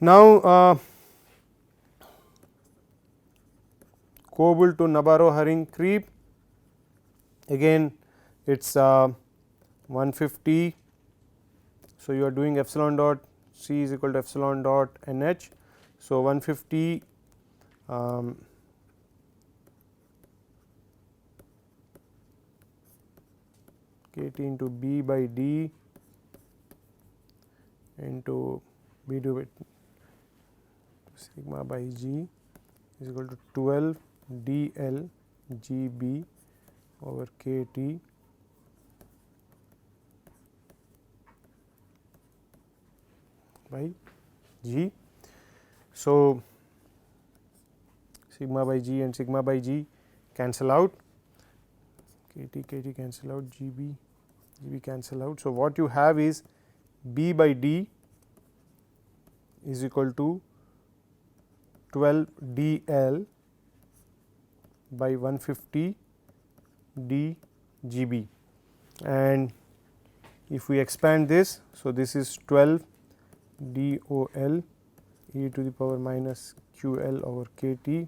Now, Coble to Nabarro-Haring creep, again it is 150. So, you are doing epsilon dot C is equal to epsilon dot NH. So, 150 kT into B by D into B to sigma by G is equal to 12 dl Gb over kT by G. So, sigma by G and sigma by G cancel out, kT cancel out, Gb cancel out. So, what you have is B by D is equal to 12 dl by 150 d Gb, and if we expand this, so this is 12 dOL e to the power minus QL over kT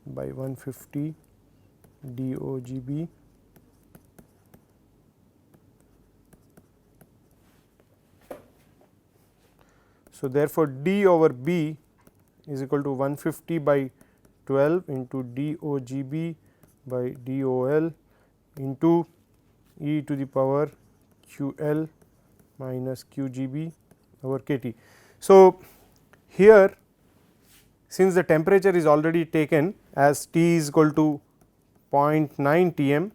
by 150 dOGB So, therefore, D over B is equal to 150 by 12 into dOGB by dOL into e to the power QL minus QGB over kT. So, here since the temperature is already taken as T is equal to 0.9 Tm.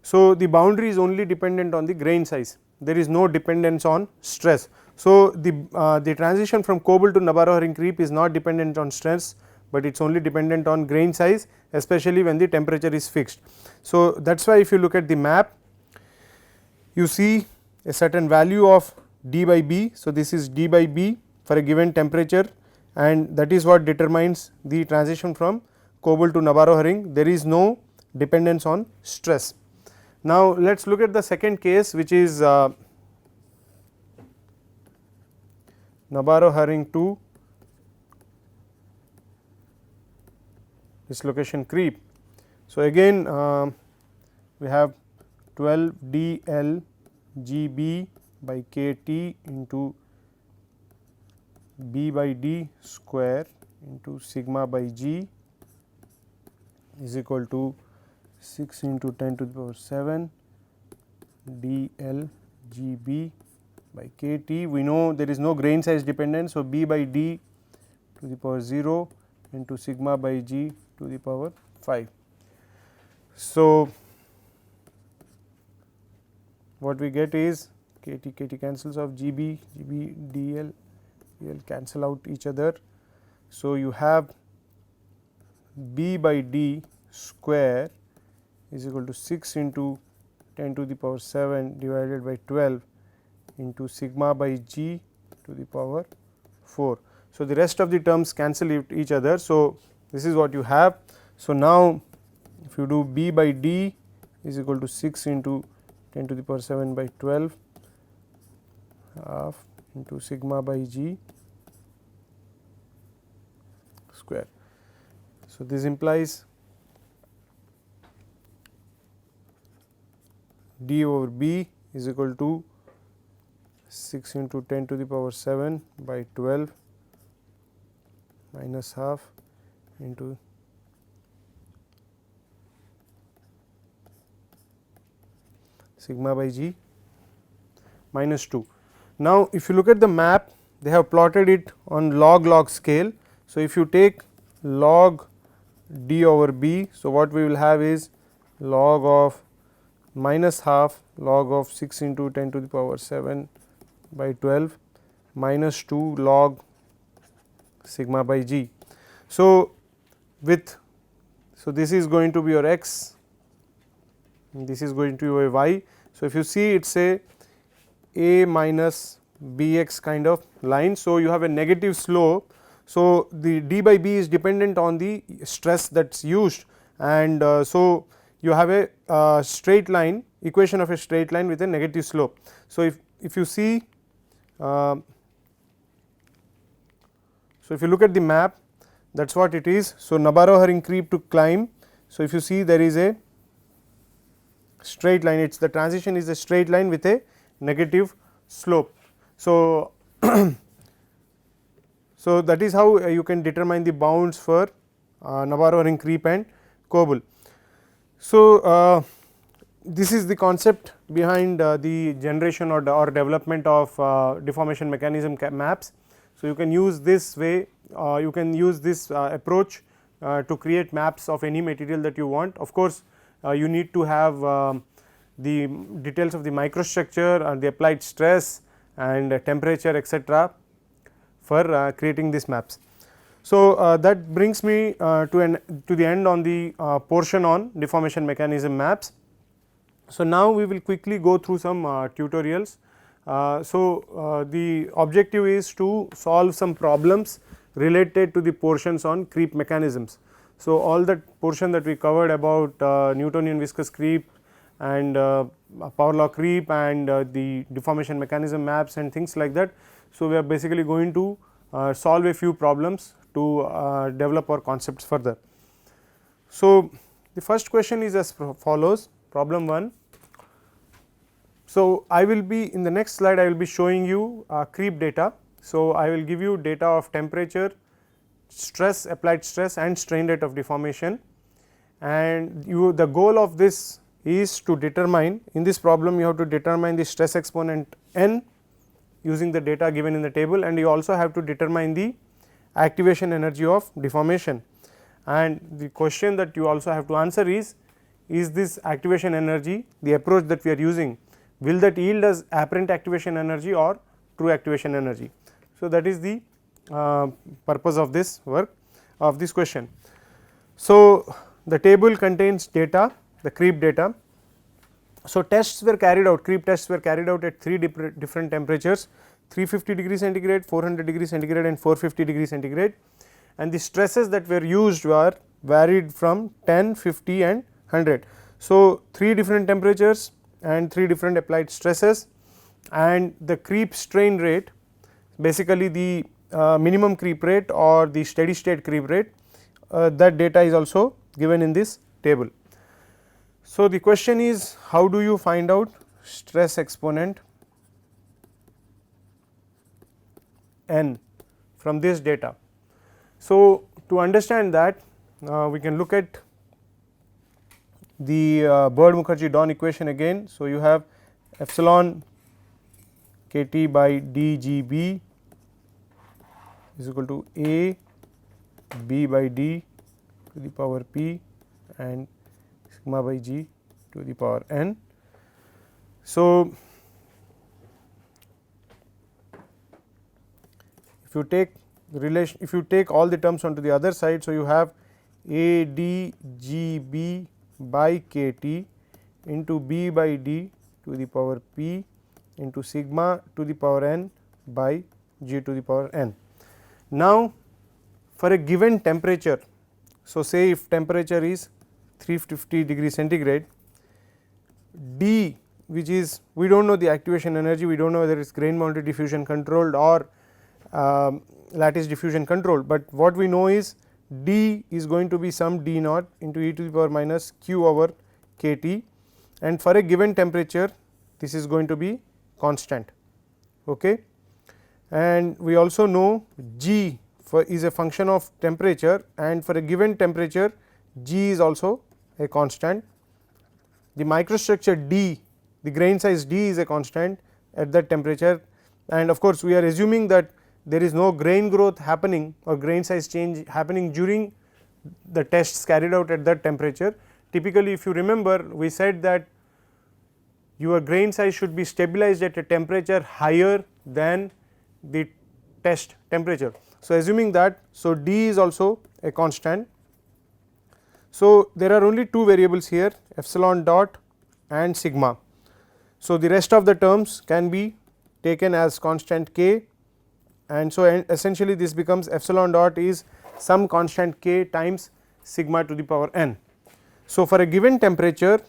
So, the boundary is only dependent on the grain size, there is no dependence on stress. So, the transition from Coble to Nabarro-Haring creep is not dependent on stress, but it is only dependent on grain size, especially when the temperature is fixed. So, that is why if you look at the map, you see a certain value of d by b. So, this is d by b for a given temperature, and that is what determines the transition from Coble to Nabarro-Haring. There is no dependence on stress. Now, let us look at the second case, which is Nabarro-Haring to dislocation creep. So, again we have 12 dl Gb by kT into B by D square into sigma by G is equal to 6 into 10 to the power 7 dl Gb by kT. We know there is no grain size dependence. So, B by D to the power 0 into sigma by G to the power 5. So, what we get is kT cancels off, Gb dl cancel out each other. So, you have B by D square is equal to 6 into 10 to the power 7 divided by 12 into sigma by G to the power 4. So, the rest of the terms cancel each other. So, this is what you have. So, now if you do B by D is equal to 6 into 10 to the power 7 by 12 half into sigma by G square. So, this implies D over B is equal to 6 into 10 to the power 7 by 12 minus half into sigma by G minus 2. Now, if you look at the map, they have plotted it on log scale. So, if you take log D over B, so what we will have is log of minus half log of 6 into 10 to the power 7 by 12 minus 2 log sigma by G. So, this is going to be your x, this is going to be your y. So, if you see it is a minus bx kind of line. So, you have a negative slope. So, the d by b is dependent on the stress that is used, and so you have a straight line, equation of a straight line with a negative slope. So, if you see So, if you look at the map, that is what it is. So, Nabarro-Herring creep to climb. So, if you see there is a straight line, it is the transition is a straight line with a negative slope. So, so that is how you can determine the bounds for Nabarro-Herring creep and Koebel. So, this is the concept behind the generation or development of deformation mechanism maps. So, you can use this way, you can use this approach to create maps of any material that you want. Of course, you need to have the details of the microstructure and the applied stress and temperature etc., for creating these maps. So, that brings me to the end on the portion on deformation mechanism maps. So, now we will quickly go through some tutorials. The objective is to solve some problems related to the portions on creep mechanisms. So, all that portion that we covered about Newtonian viscous creep and power law creep and the deformation mechanism maps and things like that. So, we are basically going to solve a few problems to develop our concepts further. So, the first question is as follows, problem 1. So, I will be in the next slide I will be showing you creep data. So, I will give you data of temperature, stress, applied stress and strain rate of deformation, and the goal of this is to determine, in this problem you have to determine the stress exponent n using the data given in the table, and you also have to determine the activation energy of deformation. And the question that you also have to answer is this activation energy, the approach that we are using, will that yield as apparent activation energy or true activation energy. So, that is the purpose of this work, of this question. So, the table contains data, the creep data. So, tests were carried out, creep tests were carried out at 3 different temperatures, 350 degree centigrade, 400 degree centigrade and 450 degree centigrade, and the stresses that were used were varied from 10, 50 and 100. So, 3 different temperatures and 3 different applied stresses, and the creep strain rate, basically the minimum creep rate or the steady state creep rate, that data is also given in this table. So, the question is, how do you find out stress exponent n from this data? So, to understand that, we can look at the Bird-Mukherjee-Dawn equation again. So, you have epsilon kT by dGB is equal to A B by D to the power P and sigma by G to the power n. So, if you take the relation, if you take all the terms onto the other side, so you have A D G B by kT into B by D to the power P into sigma to the power n by G to the power n. Now, for a given temperature, so say if temperature is 350 degree centigrade, D, which is, we do not know the activation energy, we do not know whether it is grain boundary diffusion controlled or lattice diffusion controlled, but what we know is D is going to be some D naught into e to the power minus q over kT, and for a given temperature this is going to be constant. Okay. And we also know G is a function of temperature, and for a given temperature G is also a constant. The microstructure D, the grain size D is a constant at that temperature, and of course, we are assuming that there is no grain growth happening or grain size change happening during the tests carried out at that temperature. Typically, if you remember, we said that your grain size should be stabilized at a temperature higher than the test temperature. So, assuming that, so D is also a constant. So, there are only 2 variables here, epsilon dot and sigma. So, the rest of the terms can be taken as constant k, and so essentially this becomes epsilon dot is some constant k times sigma to the power n. So, for a given temperature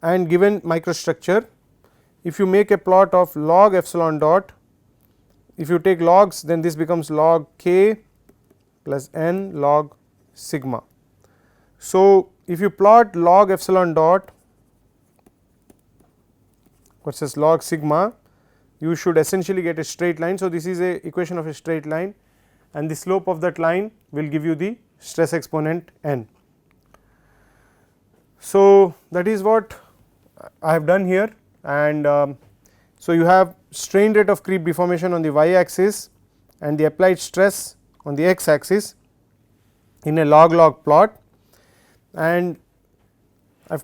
and given microstructure, if you make a plot of log epsilon dot, if you take logs, then this becomes log k plus n log sigma. So, if you plot log epsilon dot versus log sigma, you should essentially get a straight line. So, this is a equation of a straight line, and the slope of that line will give you the stress exponent n. So, that is what I have done here, and so you have strain rate of creep deformation on the y axis and the applied stress on the x axis in a log plot, and I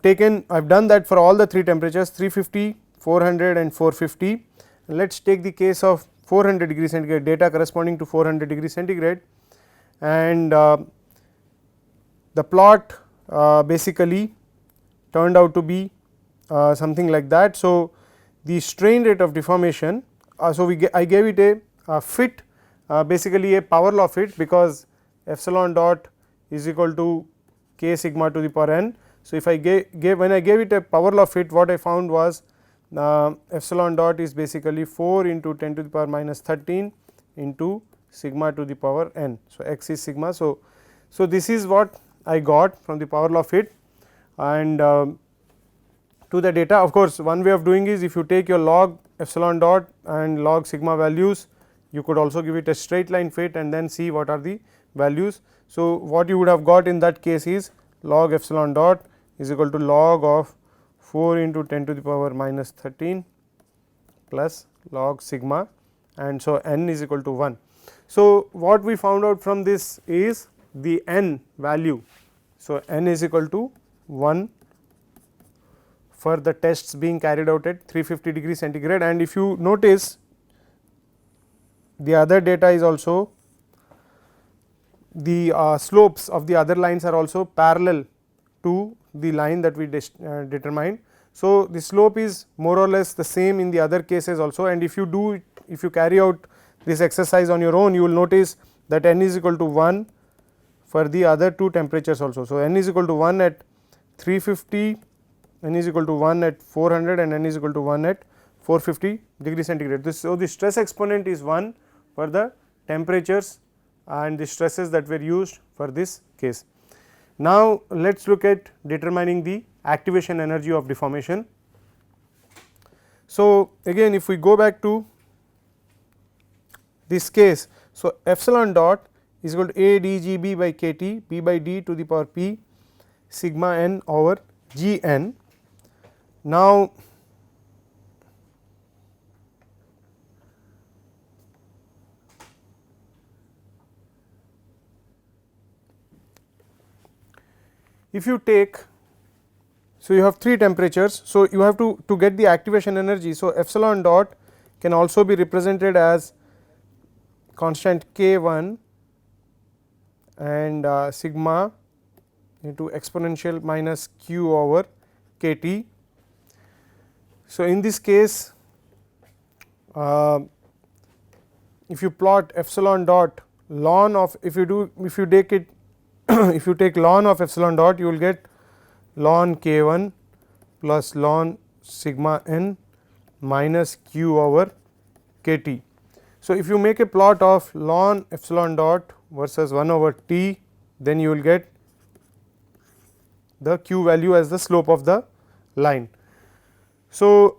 have done that for all the 3 temperatures 350, 400 and 450. Let us take the case of 400 degree centigrade, data corresponding to 400 degree centigrade, and the plot basically turned out to be something like that. So, the strain rate of deformation, so I gave it a fit, basically a power law fit, because epsilon dot is equal to k sigma to the power n. So, if I when I gave it a power law fit, what I found was epsilon dot is basically 4 into 10 to the power minus 13 into sigma to the power n. So, x is sigma. So, this is what I got from the power law fit, and to the data. Of course, one way of doing is, if you take your log epsilon dot and log sigma values, you could also give it a straight line fit and then see what are the values. So, what you would have got in that case is log epsilon dot is equal to log of 4 into 10 to the power minus 13 plus log sigma, and so n is equal to 1. So, what we found out from this is the n value. So, n is equal to 1 for the tests being carried out at 350 degree centigrade, and if you notice, the other data is also, the slopes of the other lines are also parallel to the line that we determined. So, the slope is more or less the same in the other cases also, and if you do it, if you carry out this exercise on your own, you will notice that n is equal to 1 for the other 2 temperatures also. So, n is equal to 1 at 350, n is equal to 1 at 400 and n is equal to 1 at 450 degree centigrade. So, the stress exponent is 1 for the temperatures and the stresses that were used for this case. Now, let us look at determining the activation energy of deformation. So, again if we go back to this case, so epsilon dot is equal to a d g b by k t p by d to the power p sigma n over g n. Now, if you take, so you have 3 temperatures, so you have to get the activation energy. So, epsilon dot can also be represented as constant k 1 and sigma into exponential minus q over k t. So, in this case, if you plot epsilon dot ln of, if you take it if you take ln of epsilon dot, you will get ln k 1 plus ln sigma n minus q over k t. So, if you make a plot of ln epsilon dot versus 1 over t, then you will get the q value as the slope of the line. So,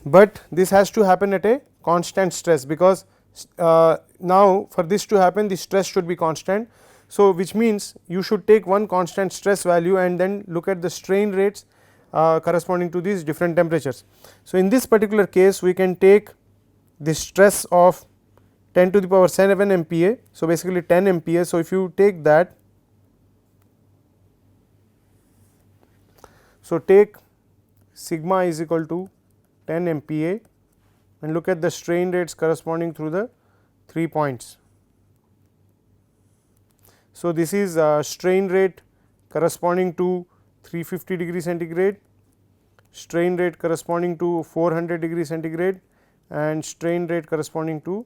but this has to happen at a constant stress, because now for this to happen the stress should be constant. So, which means you should take one constant stress value and then look at the strain rates corresponding to these different temperatures. So, in this particular case we can take the stress of 10 to the power 7 MPa. So, basically 10 MPa. So, if you take that, so take sigma is equal to 10 MPa and look at the strain rates corresponding through the 3 points. So, this is strain rate corresponding to 350 degree centigrade, strain rate corresponding to 400 degree centigrade and strain rate corresponding to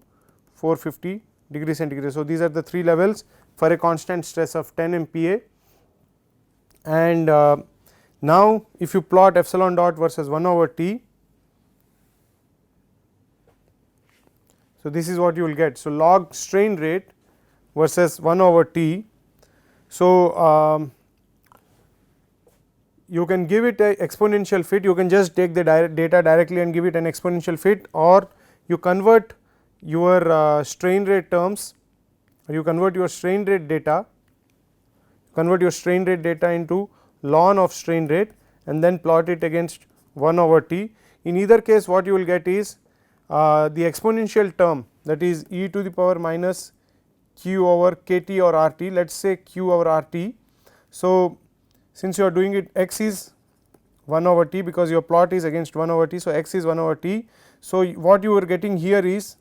450 degree centigrade. So, these are the 3 levels for a constant stress of 10 MPa, and now if you plot epsilon dot versus 1 over t, So, this is what you will get. So, log strain rate versus 1 over T. So, you can give it a exponential fit, you can just take the data directly and give it an exponential fit, or you convert your strain rate terms, or you convert your strain rate data, into ln of strain rate and then plot it against 1 over T. In either case what you will get is the exponential term, that is e to the power minus q over kt or RT, let us say q over RT. So, since you are doing it, x is 1 over T because your plot is against 1 over T. So, x is 1 over T. So, what you are getting here is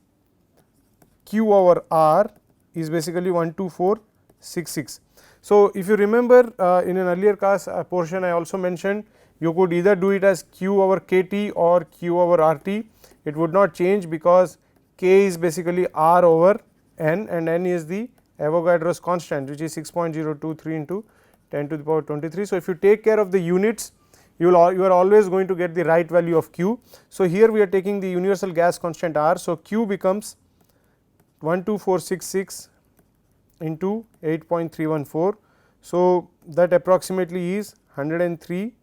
q over R is basically 12466. So, if you remember in an earlier class portion I also mentioned, you could either do it as q over kt or q over RT. It would not change because k is basically R over n, and n is the Avogadro's constant, which is 6.023 into 10 to the power 23. So, if you take care of the units, you are always going to get the right value of q. So, here we are taking the universal gas constant R. So, q becomes 12466 into 8.314. So, that approximately is 103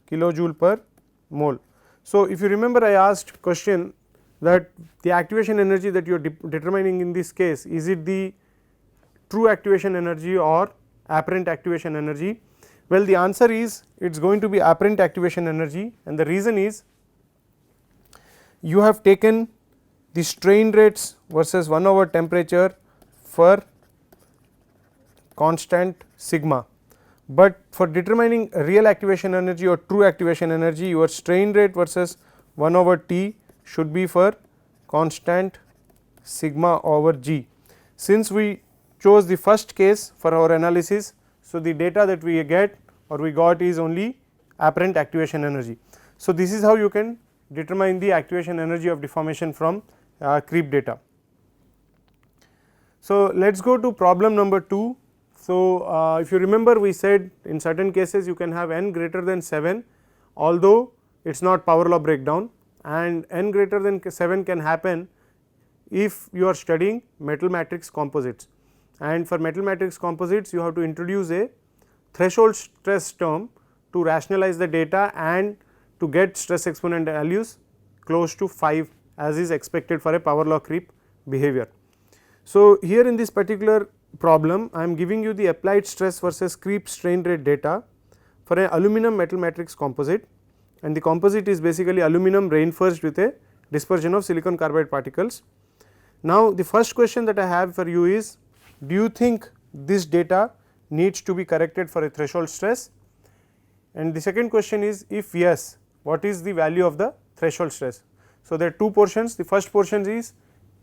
kilojoule per mole. So, if you remember I asked question that the activation energy that you are determining in this case, is it the true activation energy or apparent activation energy? Well, the answer is it is going to be apparent activation energy, and the reason is you have taken the strain rates versus 1 over temperature for constant sigma, but for determining real activation energy or true activation energy, your strain rate versus 1 over T should be for constant sigma over G. Since we chose the first case for our analysis, so the data that we get or we got is only apparent activation energy. So, this is how you can determine the activation energy of deformation from creep data. So, let us go to problem number 2. So, if you remember we said in certain cases you can have n greater than 7, although it is not power law breakdown, and n greater than 7 can happen if you are studying metal matrix composites, and for metal matrix composites you have to introduce a threshold stress term to rationalize the data and to get stress exponent values close to 5 as is expected for a power law creep behavior. So, here in this particular problem I am giving you the applied stress versus creep strain rate data for an aluminum metal matrix composite, and the composite is basically aluminum reinforced with a dispersion of silicon carbide particles. Now, the first question that I have for you is, do you think this data needs to be corrected for a threshold stress? And the second question is, if yes, what is the value of the threshold stress? So, there are two portions. The first portion is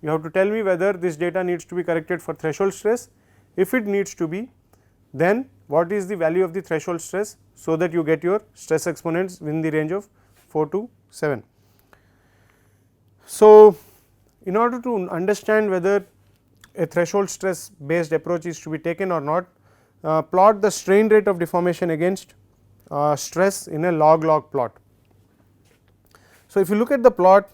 you have to tell me whether this data needs to be corrected for threshold stress. If it needs to be, then what is the value of the threshold stress, so that you get your stress exponents within the range of 4 to 7. So, in order to understand whether a threshold stress based approach is to be taken or not, plot the strain rate of deformation against stress in a log plot. So, if you look at the plot,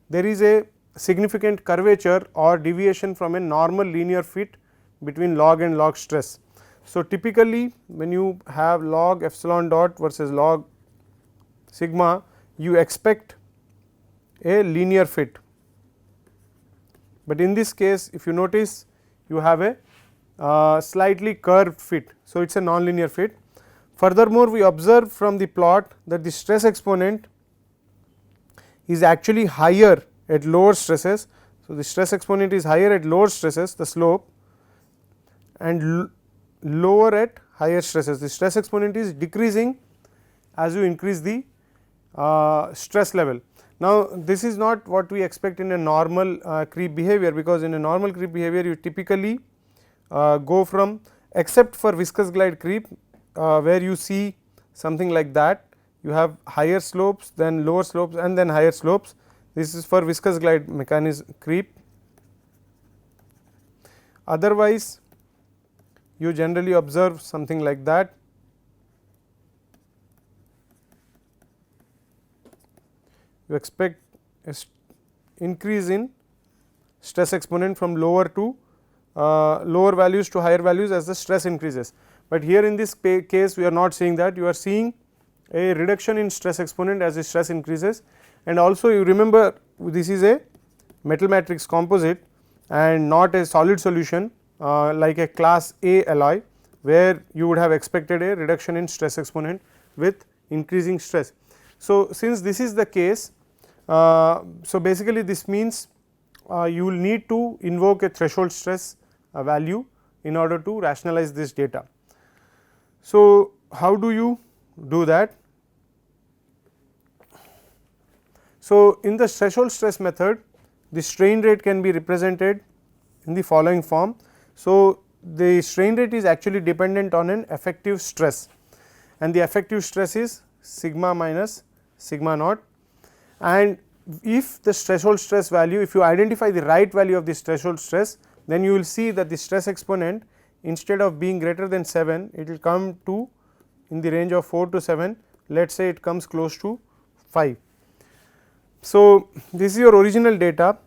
there is a significant curvature or deviation from a normal linear fit between log and log stress. So, typically when you have log epsilon dot versus log sigma, you expect a linear fit, but in this case if you notice you have a slightly curved fit. So, it is a nonlinear fit. Furthermore, we observe from the plot that the stress exponent is actually higher at lower stresses. So, the stress exponent is higher at lower stresses, the slope, and lower at higher stresses. The stress exponent is decreasing as you increase the stress level. Now, this is not what we expect in a normal creep behavior, because in a normal creep behavior you typically go from, except for viscous glide creep where you see something like that, you have higher slopes, then lower slopes, and then higher slopes. This is for viscous glide mechanism creep. Otherwise, you generally observe something like that. You expect increase in stress exponent from lower values to higher values as the stress increases. But here in this case we are not seeing that, you are seeing a reduction in stress exponent as the stress increases. And also you remember this is a metal matrix composite and not a solid solution like a class A alloy, where you would have expected a reduction in stress exponent with increasing stress. So, since this is the case, so basically this means you will need to invoke a threshold stress value in order to rationalize this data. So, how do you do that? So, in the threshold stress method, the strain rate can be represented in the following form. So, the strain rate is actually dependent on an effective stress, and the effective stress is sigma minus sigma naught. And if the threshold stress value, if you identify the right value of this threshold stress, then you will see that the stress exponent, instead of being greater than 7, it will come to in the range of 4 to 7, let us say it comes close to 5. So, this is your original data,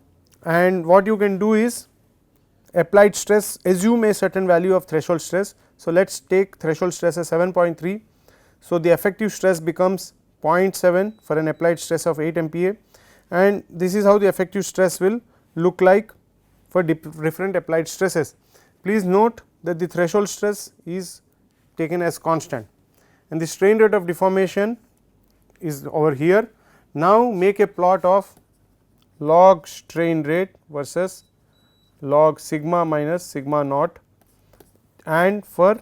and what you can do is applied stress, assume a certain value of threshold stress. So, let us take threshold stress as 7.3. So, the effective stress becomes 0.7 for an applied stress of 8 MPa, and this is how the effective stress will look like for different applied stresses. Please note that the threshold stress is taken as constant and the strain rate of deformation is over here. Now, make a plot of log strain rate versus log sigma minus sigma naught, and for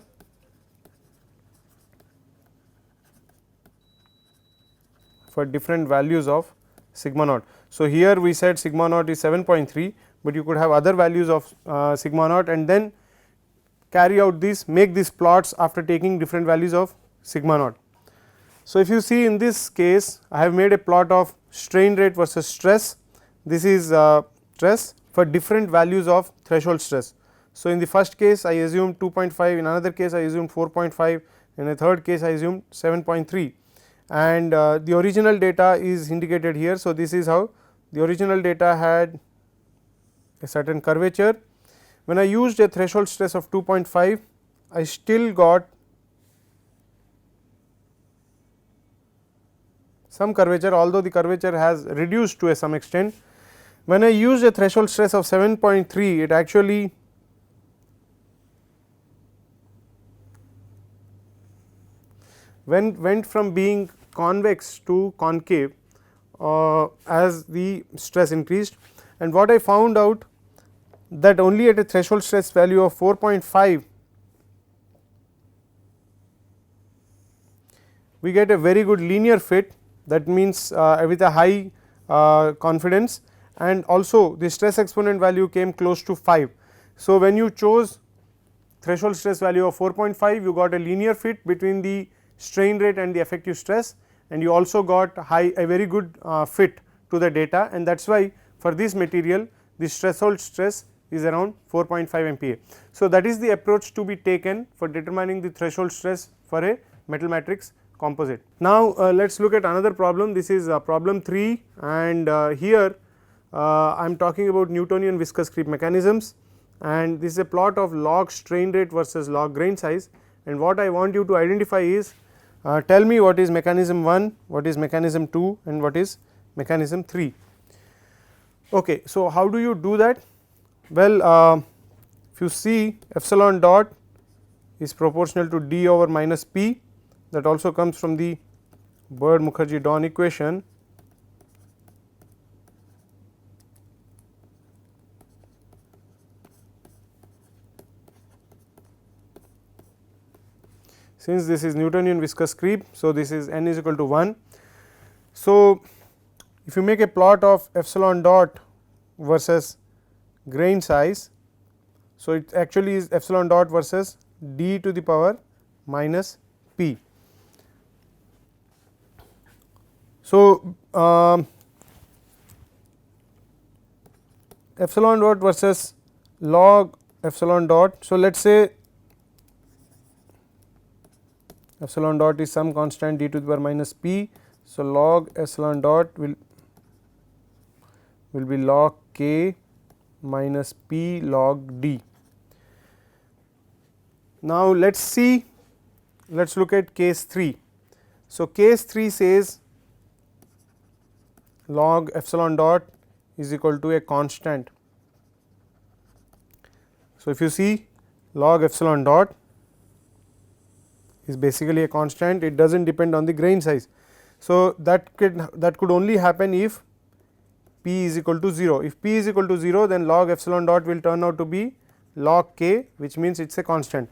different values of sigma naught. So, here we said sigma naught is 7.3, but you could have other values of sigma naught and then carry out this, make these plots after taking different values of sigma naught. So, if you see in this case, I have made a plot of strain rate versus stress. This is stress for different values of threshold stress. So, in the first case I assumed 2.5, in another case I assumed 4.5, in a third case I assumed 7.3, and the original data is indicated here. So, this is how the original data had a certain curvature. When I used a threshold stress of 2.5, I still got some curvature, although the curvature has reduced to some extent. When I used a threshold stress of 7.3, it actually went from being convex to concave as the stress increased, and what I found out that only at a threshold stress value of 4.5 we get a very good linear fit, that means with a high confidence, and also the stress exponent value came close to 5. So, when you chose threshold stress value of 4.5, you got a linear fit between the strain rate and the effective stress, and you also got a very good fit to the data, and that is why for this material the threshold stress is around 4.5 MPa. So, that is the approach to be taken for determining the threshold stress for a metal matrix composite. Now, let us look at another problem. This is problem 3, and here I am talking about Newtonian viscous creep mechanisms, and this is a plot of log strain rate versus log grain size, and what I want you to identify is tell me what is mechanism 1, what is mechanism 2, and what is mechanism 3. Okay, so, how do you do that? Well, if you see epsilon dot is proportional to d over minus p, that also comes from the Bird Mukherjee Dawn equation. Since this is Newtonian viscous creep, so this is n is equal to 1. So, if you make a plot of epsilon dot versus grain size, so it actually is epsilon dot versus d to the power minus p. So, epsilon dot versus log epsilon dot. So, let us say epsilon dot is some constant d to the power minus p. So, log epsilon dot will will be log k minus p log d. Now, let us look at case 3. So, case 3 says log epsilon dot is equal to a constant. So, if you see log epsilon dot is basically a constant, it does not depend on the grain size. So, that could only happen if p is equal to 0. If p is equal to 0, then log epsilon dot will turn out to be log k, which means it is a constant.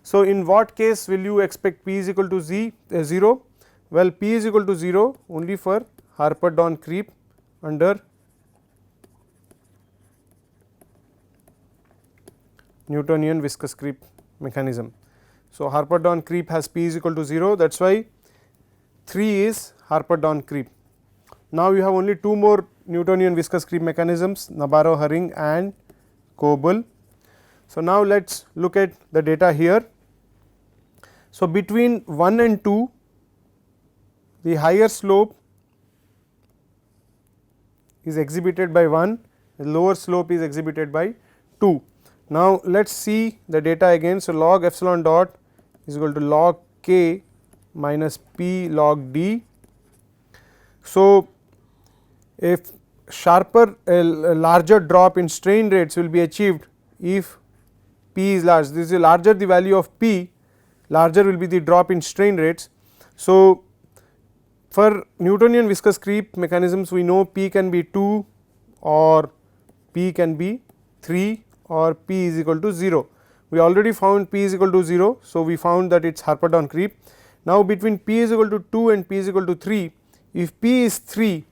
So, in what case will you expect p is equal to 0? Well, p is equal to 0 only for Harper-Don creep under Newtonian viscous creep mechanism. So, Harper-Don creep has p is equal to 0, that is why 3 is Harper-Don creep. Now, you have only 2 more Newtonian viscous creep mechanisms, Nabarro-Hering and Coble. So, now let us look at the data here. So, between 1 and 2, the higher slope is exhibited by 1, the lower slope is exhibited by 2. Now, let us see the data again. So, log epsilon dot is equal to log k minus p log d. So, if a larger drop in strain rates will be achieved if p is large. This is larger the value of p, larger will be the drop in strain rates. So, for Newtonian viscous creep mechanisms, we know p can be 2 or p can be 3 or p is equal to 0. We already found p is equal to 0. So, we found that it is Harper-Don creep. Now, between p is equal to 2 and p is equal to 3, if p is 3,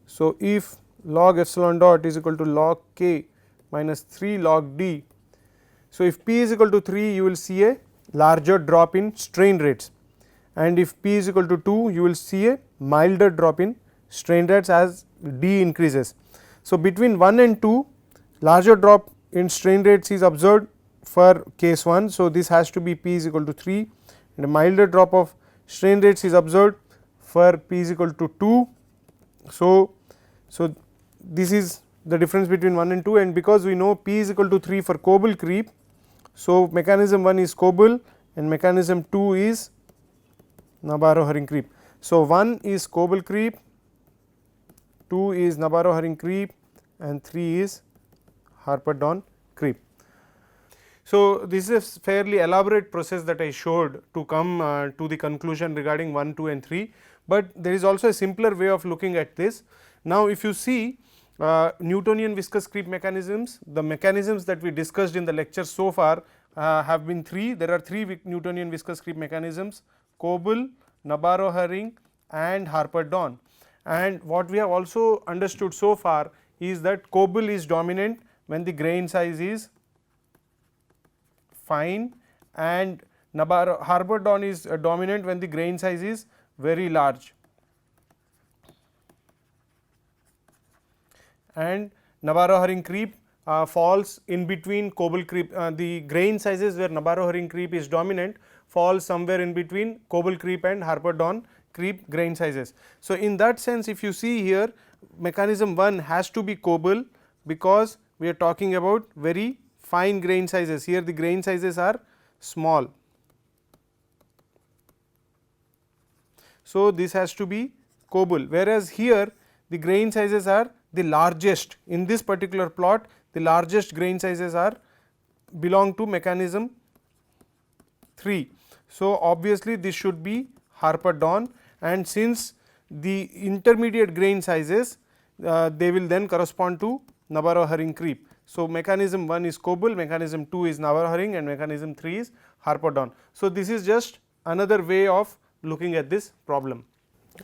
so if log epsilon dot is equal to log k minus 3 log d. So, if p is equal to 3, you will see a larger drop in strain rates, and if p is equal to 2, you will see a milder drop in strain rates as d increases. So, between 1 and 2, larger drop in strain rates is observed for case 1. So, this has to be p is equal to 3, and a milder drop of strain rates is observed for p is equal to 2. So, this is the difference between 1 and 2, and because we know p is equal to 3 for Coble creep. So, mechanism 1 is Coble and mechanism 2 is Nabarro-Hering creep. So, 1 is Coble creep, 2 is Nabarro-Hering creep, and 3 is Harper-Don creep. So, this is a fairly elaborate process that I showed to come to the conclusion regarding 1, 2 and 3, but there is also a simpler way of looking at this. Now, if you see Newtonian viscous creep mechanisms, the mechanisms that we discussed in the lecture so far have been 3. There are 3 Newtonian viscous creep mechanisms: Coble, Nabarro-Hering and Harper-Don. And what we have also understood so far is that Coble is dominant when the grain size is fine, and Harper-Don is dominant when the grain size is very large, and Nabarro-Hering creep falls in between Coble creep. The grain sizes where Nabarro-Hering creep is dominant falls somewhere in between Coble creep and Harper-Don creep grain sizes. So, in that sense, if you see here, mechanism 1 has to be Coble, because we are talking about very fine grain sizes. Here the grain sizes are small. So, this has to be Coble, whereas here the grain sizes are the largest. In this particular plot, the largest grain sizes are belong to mechanism 3. So, obviously, this should be Harper-Don, and since the intermediate grain sizes they will then correspond to Nabarro-Hering creep. So, mechanism 1 is Coble, mechanism 2 is Nabarro-Hering and mechanism 3 is Harper-Don. So, this is just another way of looking at this problem.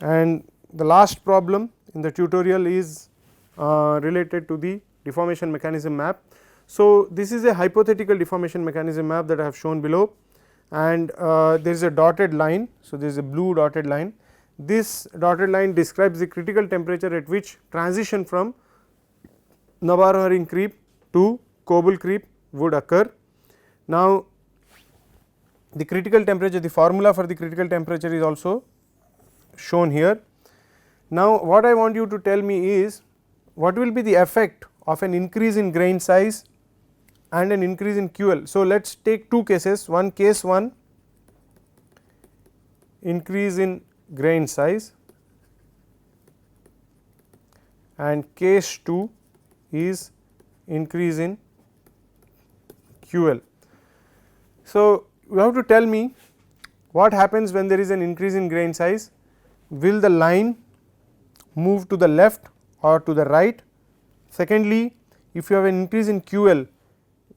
And the last problem in the tutorial is related to the deformation mechanism map. So, this is a hypothetical deformation mechanism map that I have shown below, and there is a dotted line. So, there is a blue dotted line. This dotted line describes the critical temperature at which transition from Nabarro-Hering creep to Coble creep would occur. Now, the critical temperature, the formula for the critical temperature is also shown here. Now, what I want you to tell me is what will be the effect of an increase in grain size and an increase in QL. So, let us take two cases, one case 1 increase in grain size and case 2 is increase in QL. So, you have to tell me what happens when there is an increase in grain size. Will the line move to the left or to the right? Secondly, if you have an increase in QL,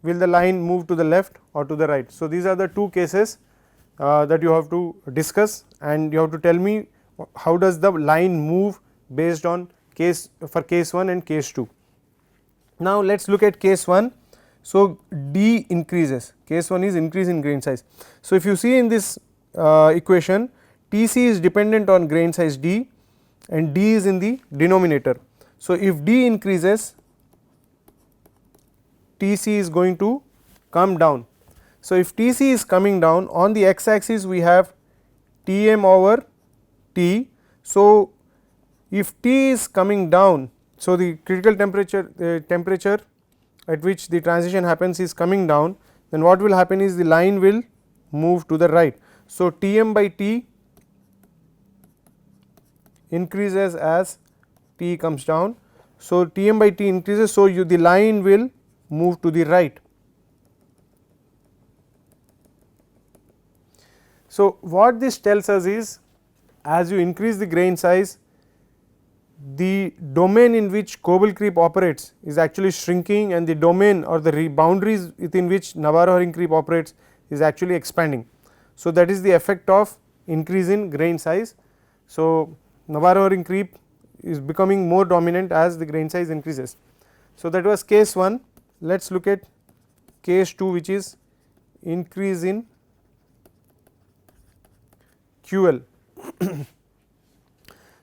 will the line move to the left or to the right? So, these are the two cases that you have to discuss, and you have to tell me how does the line move based on case for case 1 and case 2. Now, let us look at case 1. So, D increases, case 1 is increase in grain size. So, if you see in this equation, Tc is dependent on grain size D and D is in the denominator. So, if D increases, Tc is going to come down. So, if Tc is coming down, on the x axis we have Tm over T. So, if T is coming down, so the critical temperature at which the transition happens is coming down, then what will happen is the line will move to the right. So, Tm by T increases as T comes down. So, Tm by T increases, so the line will move to the right. So, what this tells us is, as you increase the grain size, the domain in which Koebel creep operates is actually shrinking, and the domain or the boundaries within which Navarro-Herring creep operates is actually expanding. So, that is the effect of increase in grain size. So, Navarro-Herring creep is becoming more dominant as the grain size increases. So, that was case 1. Let us look at case 2, which is increase in QL.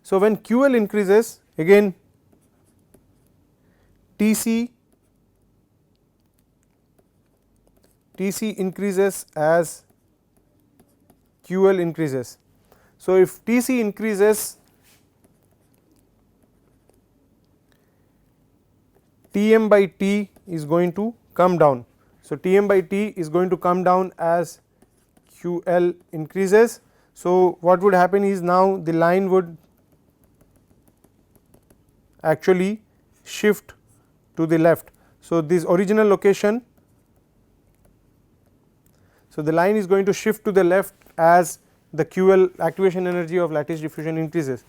So, when QL increases, again Tc increases as QL increases. So, if Tc increases, Tm by T is going to come down. So, Tm by T is going to come down as QL increases. So, what would happen is, now the line would actually shift to the left. So, this original location, so the line is going to shift to the left as the QL activation energy of lattice diffusion increases,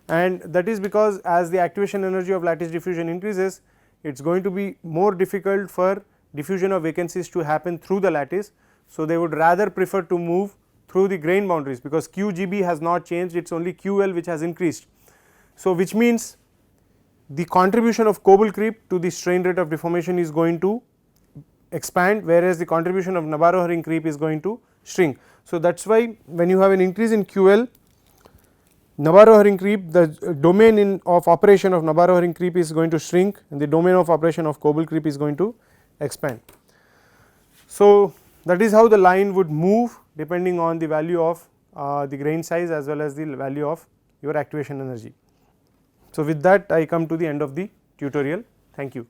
and that is because as the activation energy of lattice diffusion increases, it is going to be more difficult for diffusion of vacancies to happen through the lattice. So, they would rather prefer to move through the grain boundaries, because QGB has not changed, it is only QL which has increased. So, which means the contribution of Koebel creep to the strain rate of deformation is going to expand, whereas the contribution of Navarro-Herring creep is going to shrink. So, that is why when you have an increase in QL, Navarro-Herring creep, the domain of operation of Navarro-Herring creep is going to shrink, and the domain of operation of Koebel creep is going to expand. So, that is how the line would move depending on the value of the grain size as well as the value of your activation energy. So, with that I come to the end of the tutorial. Thank you.